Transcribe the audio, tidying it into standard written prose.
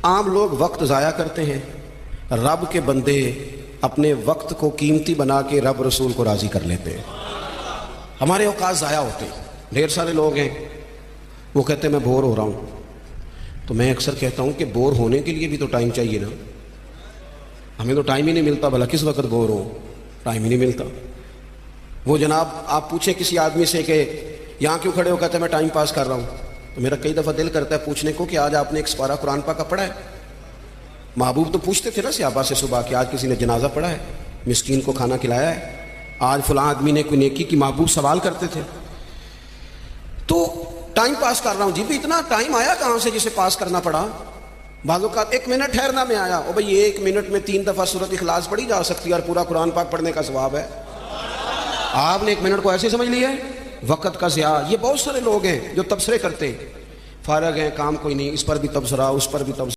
عام لوگ وقت ضائع کرتے ہیں، رب کے بندے اپنے وقت کو قیمتی بنا کے رب رسول کو راضی کر لیتے ہیں۔ ہمارے اوقات ضائع ہوتے ہیں۔ ڈھیر سارے لوگ ہیں وہ کہتے ہیں میں بور ہو رہا ہوں، تو میں اکثر کہتا ہوں کہ بور ہونے کے لیے بھی تو ٹائم چاہیے نا، ہمیں تو ٹائم ہی نہیں ملتا، بھلا کس وقت بور ہو، ٹائم ہی نہیں ملتا۔ وہ جناب آپ پوچھیں کسی آدمی سے کہ یہاں کیوں کھڑے ہو، کہتے ہیں میں ٹائم پاس کر رہا ہوں، تو میرا کئی دفعہ دل کرتا ہے پوچھنے کو کہ آج آپ نے ایک سپارہ قرآن پاک کا پڑھا ہے؟ محبوب تو پوچھتے تھے نا صحابہ سے صبح کہ آج کسی نے جنازہ پڑھا ہے، مسکین کو کھانا کھلایا ہے، آج فلاں آدمی نے کوئی نیکی کی، محبوب سوال کرتے تھے۔ تو ٹائم پاس کر رہا ہوں، جی بھی اتنا ٹائم آیا کہاں سے جسے پاس کرنا پڑا؟ بعض اوقات 1 منٹ ٹھہرنا میں آیا، او بھئی 1 منٹ میں 3 دفعہ سورۃ اخلاص پڑھی جا سکتی ہے اور پورا قرآن پاک پڑھنے کا ثواب ہے۔ آپ نے 1 منٹ کو ایسے سمجھ لیا ہے وقت کا ضیاع۔ یہ بہت سارے لوگ ہیں جو تبصرے کرتے ہیں، فارغ ہیں، کام کوئی نہیں، اس پر بھی تبصرہ، اس پر بھی تبصرہ۔